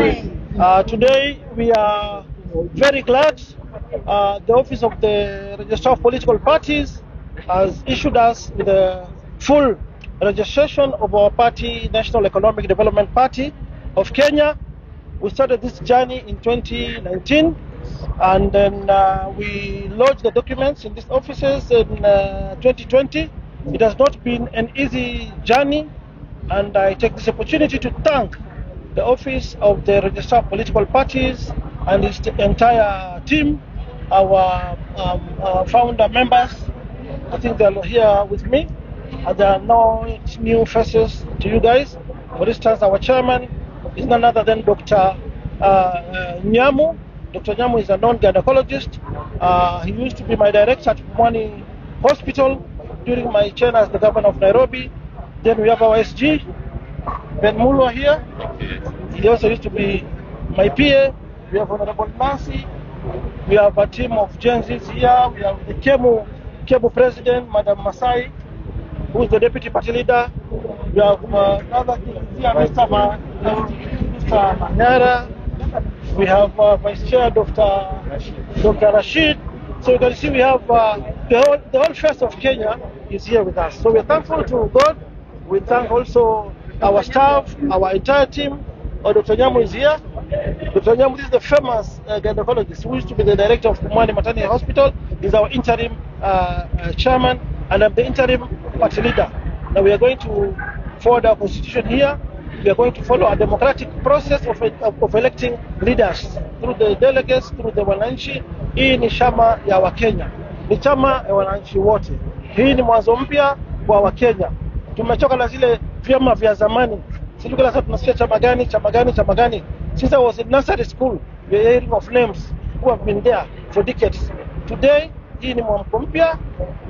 Today we are very glad the Office of the Registrar of Political Parties has issued us with a full registration of our party, National Economic Development Party of Kenya. We started this journey in 2019, and then we lodged the documents in these offices in 2020. It has not been an easy journey, and I take this opportunity to thank the Office of the Registrar of Political Parties and its entire team, our founder members. I think they're here with me. There are no new faces to you guys. For instance, our chairman is none other than Dr. Nyamu. Dr. Nyamu is a non-gynecologist. He used to be my director at Pumwani Hospital during my tenure as the governor of Nairobi. Then we have our SG, Ben Mulwa here. He also used to be my PA. We have Honorable Nancy. We have a team of Gen Zs here. We have the Kemu President, Madam Masai, who is the Deputy Party Leader. We have another here, Mr. Manyara. We have Vice Chair, Dr. Rashid. So you can see we have the whole face of Kenya is here with us. So we're thankful to God. We thank also our staff, our entire team. Dr. Nyamu is here. Dr. Nyamu is the famous gynecologist who used to be the director of Pumwani Maternity Hospital. He's our interim chairman, and I'm the interim party leader. Now we are going to forward our constitution here. We are going to follow a democratic process of electing leaders through the delegates, through the wananchi. Hii ni chama ya Wakenya, ni chama ya wananchi wote. Hii ni mwanzo mpya kwa Wakenya. Tumechoka na zile vyama vya zamani. Sisi sasa tunasikia chama gani. Since I was in nursery school, we are hearing of names who have been there for decades. Today, hii ni mwamko mpya.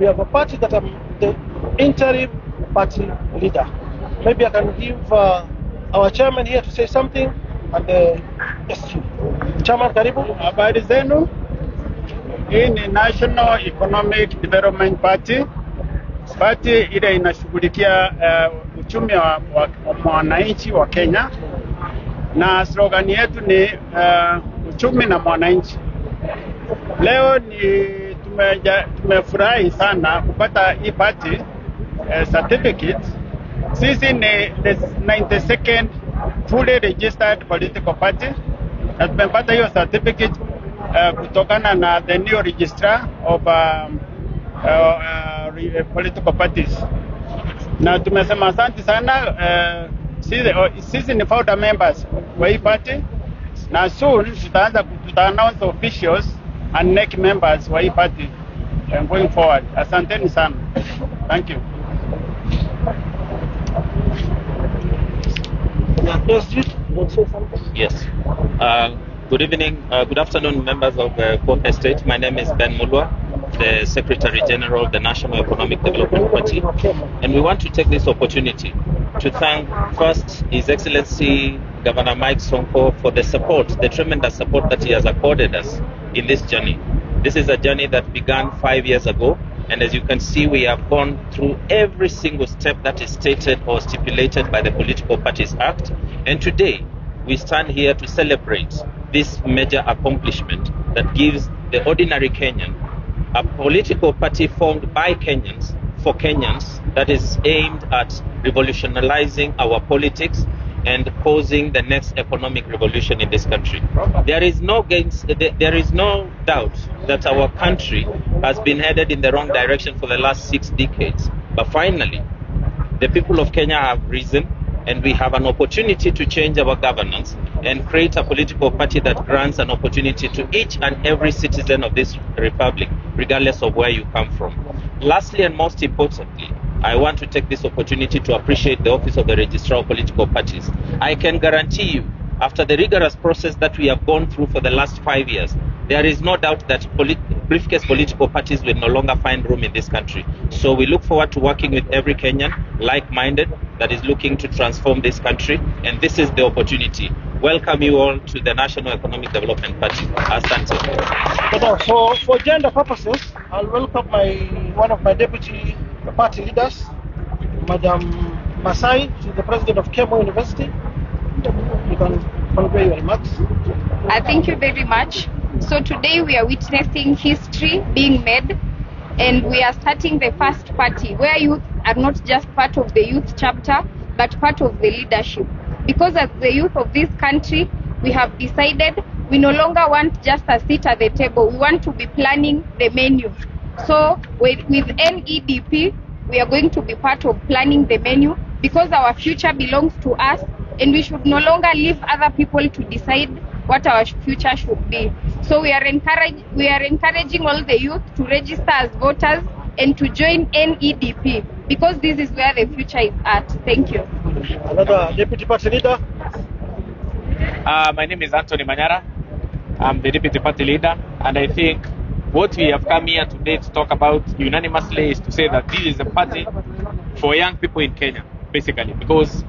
We have a party that I'm the interim party leader. Maybe I can give our chairman here to say something, and SG. Chairman, karibu. Habari zenu. Hii ni National Economic Development Party. Party ile inashughulikia uchumi wa mwananchi wa Kenya, na slogan yetu ni uchumi na mwananchi. Leo tumefurahi sana kupata hii party certificate. Sisi ni the 92nd fully registered political party, na tumepata hiyo certificate kutokana na the new registrar of political parties. Na tumesema asante sana. Sisi ni founder members wa hii party, na soon tuta announce officials and NEC members wa hii party going forward. Asanteni sana. Thank you. Yes. Good evening, good afternoon, members of Fourth Estate. My name is Ben Mulwa, the Secretary General of the National Economic Development Party. And we want to take this opportunity to thank first His Excellency Governor Mike Sonko for the support, the tremendous support that he has accorded us in this journey. This is a journey that began 5 years ago. And as you can see, we have gone through every single step that is stated or stipulated by the Political Parties Act. And today, we stand here to celebrate this major accomplishment that gives the ordinary Kenyan a political party formed by Kenyans for Kenyans that is aimed at revolutionizing our politics and causing the next economic revolution in this country. There is no doubt that our country has been headed in the wrong direction for the last 6 decades. But finally, the people of Kenya have risen, and we have an opportunity to change our governance and create a political party that grants an opportunity to each and every citizen of this republic, regardless of where you come from. Lastly, and most importantly, I want to take this opportunity to appreciate the Office of the Registrar of Political Parties. I can guarantee you, after the rigorous process that we have gone through for the last 5 years, there is no doubt that briefcase political parties will no longer find room in this country. So we look forward to working with every Kenyan, like-minded, that is looking to transform this country. And this is the opportunity. Welcome you all to the National Economic Development Party. Asante. For gender purposes, I'll welcome one of my deputy party leaders, Madam Masai. She's the president of Kemu University. You can convey your remarks. Thank you very much. So today we are witnessing history being made, and we are starting the first party where youth are not just part of the youth chapter but part of the leadership, because as the youth of this country we have decided we no longer want just a seat at the table. We want to be planning the menu. So with NEDP we are going to be part of planning the menu, because our future belongs to us and we should no longer leave other people to decide what our future should be. So we are encouraging all the youth to register as voters and to join NEDP, because this is where the future is at. Thank you. Another deputy party leader. My name is Anthony Manyara. I'm the deputy party leader, and I think what we have come here today to talk about unanimously is to say that this is a party for young people in Kenya, basically, because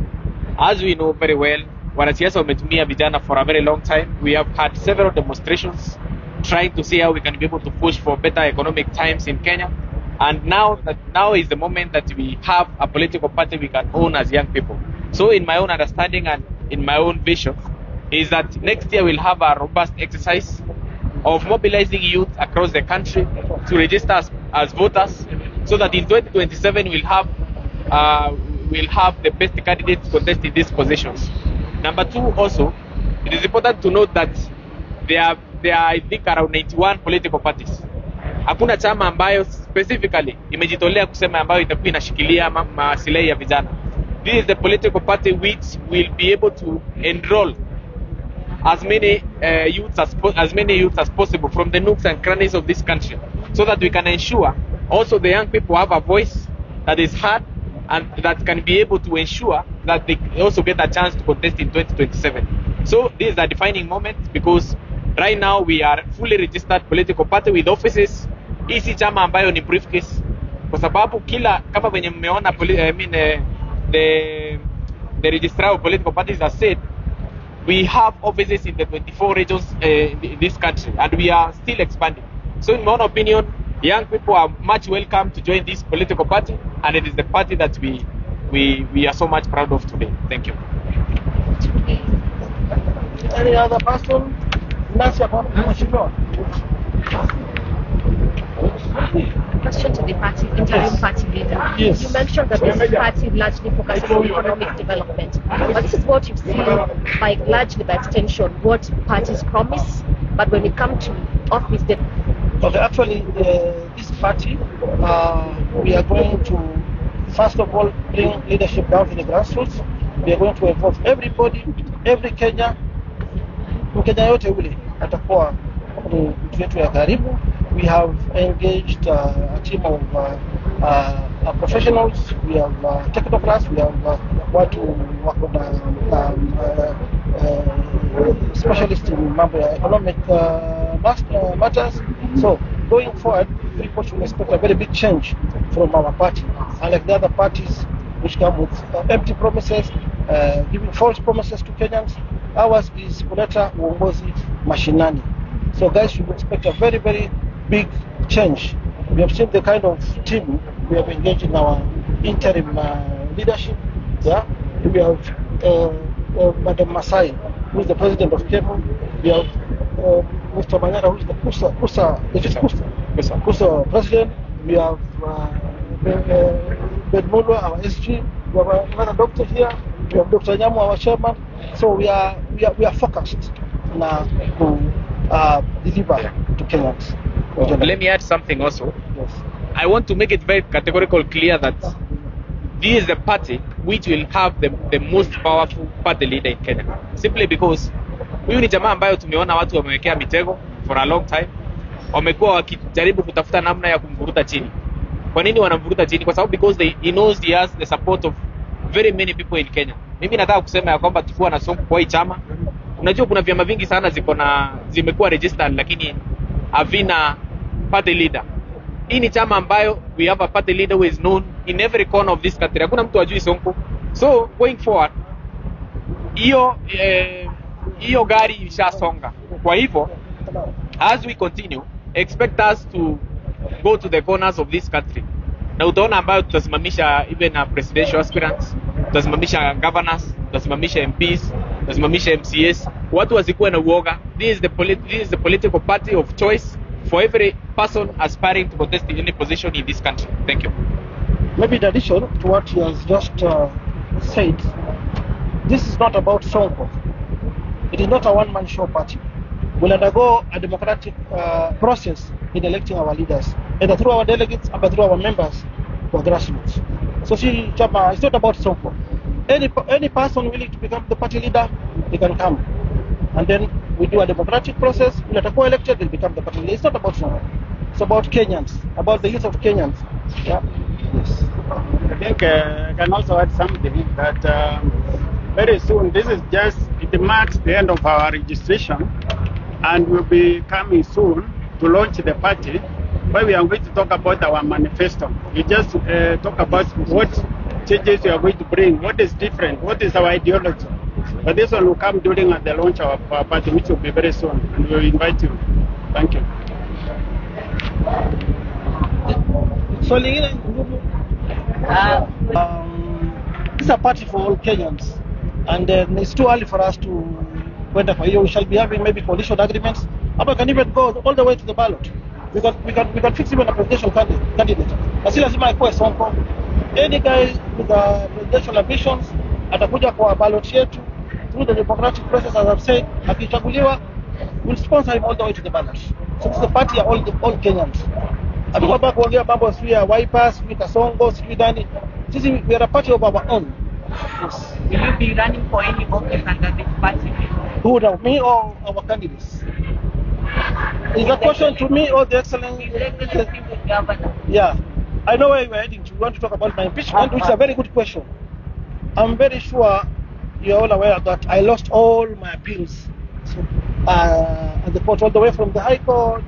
as we know very well, wanasiasa wametumia vijana for a very long time. We have had several demonstrations trying to see how we can be able to push for better economic times in Kenya, and now is the moment that we have a political party we can own as young people. So in my own understanding and in my own vision is that next year we'll have a robust exercise of mobilizing youth across the country to register as voters, so that in 2027 we'll have the best candidates contesting these positions. Number two, also, it is important to note that there are I think around 91 political parties. Hakuna chama ambayo specifically imejitolea kusema ambayo itakuwa inashikilia maslahi ya vijana. This is the political party which will be able to enroll as many youths as possible from the nooks and crannies of this country, so that we can ensure also the young people have a voice that is heard and that can be able to ensure that they also get a chance to contest in 2027. So this is a defining moment, because right now we are fully registered political party with offices. Hii chama ambayo ni briefcase, kwa sababu kama venye mmeona the registrar of political parties has said, we have offices in the 24 regions in this country, and we are still expanding. So in my own opinion, young people are much welcome to join this political party, and it is the party that we are so much proud of today. Thank you. Any other person? Question to the party, interim party leader. Yes. You mentioned that this party largely focuses on economic development, but this is what you've seen largely by extension what parties promise, but when it comes to office, they... Okay, actually, this party, we are going to, first of all, bring leadership down to the grassroots. We are going to involve everybody, every Mkenya yote ule atakuwa mtu wetu ya karibu. We have engaged a team of professionals. We have technocrats. We have watu wako na specialists in mambo ya economic matters. So going forward, people should expect a very big change from our party, unlike the other parties which come with empty promises, giving false promises to Kenyans. Ours is kuleta uongozi mashinani. So guys should expect a very, very big change. We have seen the kind of team we have engaged in our interim leadership. Yeah, we have Madam Masai, who is the president of Kemu. We have Mr. Manyara, who is the Kusa president. We have Ben Mulwa, our SG. We have another doctor here. We have Dr. Nyamu, our chairman. So we are focused now to deliver to Kenyans. Let me add something also. Yes. I want to make it very categorical clear that this is the party which will have the most powerful party leader in Kenya. Simply because huyu ni jamaa ambayo tumeona watu wamewekea mitego for a long time. Wamekuwa wakijaribu kutafuta namna ya kumvuruta chini. Kwa nini wanamvuruta chini? Kwa sababu because he knows he has the support of very many people in Kenya. Mimi nataka kusema ya kwamba tukiwa na Sonko kwa hii chama, unajua kuna vyama vingi sana zimekuwa registered lakini havina party leader. Hii ni chama ambayo we have a party leader who is known in every corner of this country. Hakuna mtu ajui Sonko. So going forward, hiyo gari ishasonga. Kwa hivyo, as we continue, expect us to go to the corners of this country. Na utaona ambayo tutasimamisha even presidential aspirants, tutasimamisha governors, tutasimamisha MPs, tutasimamisha MCS, watu wasikuwe na uoga. This is the political party of choice for every person aspiring to contest in any position in this country. Thank you. Maybe in addition to what he has just said, this is not about Sonko. It is not a one-man show party. We'll undergo a democratic process in electing our leaders, either through our delegates or through our members for grassroots. So see, Chama, it's not about Sonko. Any person willing to become the party leader, they can come. And then we do a democratic process. When they are elected, they become the party leader. It's not about Sonko. It's about Kenyans, about the youth of Kenyans. Yeah. Yes. I think I can also add something that very soon, it marks the end of our registration, and we'll be coming soon to launch the party, where we are going to talk about our manifesto. We just talk about what changes we are going to bring, what is different, what is our ideology. But this one will come during the launch of our party, which will be very soon, and we will invite you. Thank you. So, this is a party for all Kenyans, and it's too early for us to went up. We shall be having maybe coalition agreements, but we can even go all the way to the ballot. We can fix even a presidential candidate. As lazima ikuwe Sonko. Any guy with presidential ambitions atakuja kwa ballot yetu through the democratic process, as I've said. Akichaguliwa, we'll sponsor him all the way to the ballot. So this is the party of all Kenyans. Hatuko hapa kuongea mambo sio ya Wipers, sio Kasongo, sio Dani. Sisi we are a party of our own. Yes. Will you be running for any office under this party? Who now, me or our candidates? Is that question to me or the excellent? Governor. Yeah, I know where you are heading to. You want to talk about my impeachment, which is a very good question. I'm very sure you are all aware that I lost all my appeals at the court, all the way from the High Court,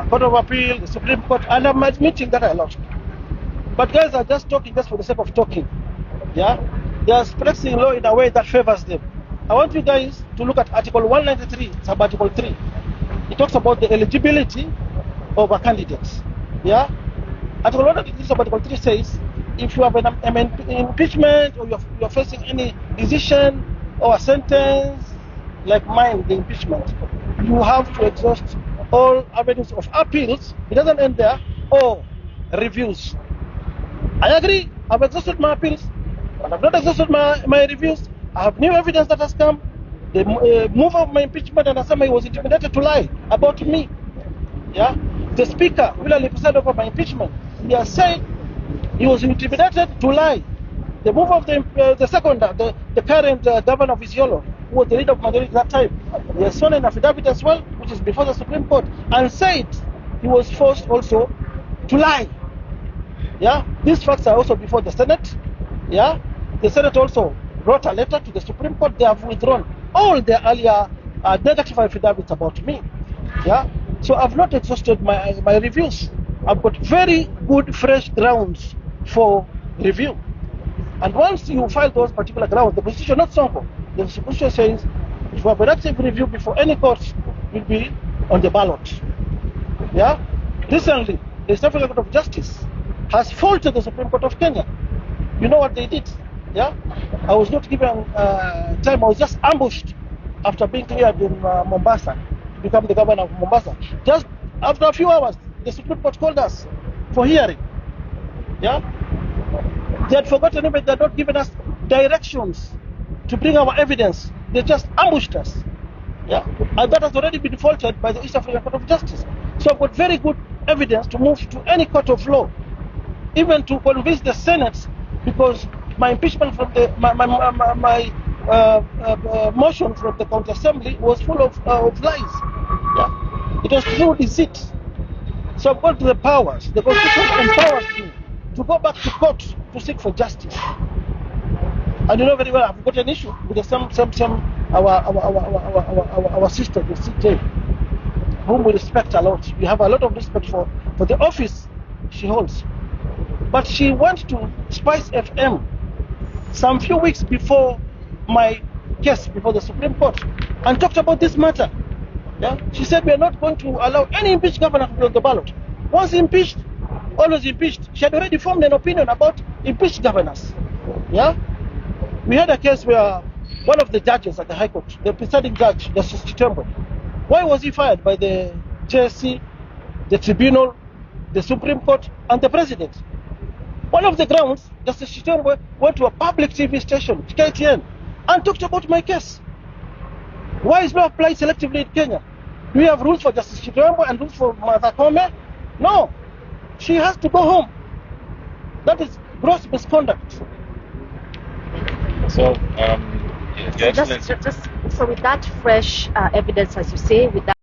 Court of Appeal, the Supreme Court, and I'm admitting that I lost. But guys are just talking just for the sake of talking. Yeah, they are expressing law in a way that favors them. I want you guys to look at Article 193, sub-Article 3. It talks about the eligibility of a candidate. Yeah, Article 193, sub-Article 3 says if you have an impeachment or you're facing any decision or a sentence like mine, the impeachment, you have to exhaust all avenues of appeals. It doesn't end there, or reviews. I agree. I've exhausted my appeals, but I've not exhausted my reviews. I have new evidence that has come. The move of my impeachment, and somebody was intimidated to lie about me. Yeah, the speaker will preside over my impeachment. He has said he was intimidated to lie. The move of the second, the current governor of Isiolo, who was the leader of majority at that time, he has sworn an affidavit as well, which is before the Supreme Court, and said he was forced also to lie. Yeah, these facts are also before the Senate. Yeah, the Senate also wrote a letter to the Supreme Court. They have withdrawn all their earlier negative affidavits about me. Yeah, so I've not exhausted my reviews. I've got very good fresh grounds for review. And once you file those particular grounds, the position, not Sonko, the position says if you have an active review before any court, will be on the ballot. Yeah, recently the East African Court of Justice has faulted the Supreme Court of Kenya. You know what they did? Yeah, I was not given time. I was just ambushed after being cleared in Mombasa to become the governor of Mombasa. Just after a few hours, the Supreme Court called us for hearing. Yeah, they had forgotten even they had not given us directions to bring our evidence. They just ambushed us. Yeah, and that has already been faulted by the East African Court of Justice. So I've got very good evidence to move to any court of law, even to convince the Senate, because my impeachment from my motion from the county assembly was full of lies. Yeah, it was through deceit. So I've got the powers. The Constitution empowers me to go back to court to seek for justice. And you know very well, I've got an issue with our sister, the CJ, whom we respect a lot. We have a lot of respect for the office she holds. But she went to Spice FM some few weeks before my case before the Supreme Court and talked about this matter. Yeah? She said we are not going to allow any impeached governor to be on the ballot. Once impeached, always impeached. She had already formed an opinion about impeached governors. Yeah? We had a case where one of the judges at the High Court, the presiding judge, Justice Chitembo. Why was he fired by the JSC, the Tribunal, the Supreme Court, and the President? One of the grounds, Justice Chitembo went to a public TV station, KTN, and talked about my case. Why is law applied selectively in Kenya? Do we have rules for Justice Chitembo and rules for Martha Koome? No. She has to go home. That is gross misconduct. So, Your So Excellency. so with that fresh evidence, as you say, with that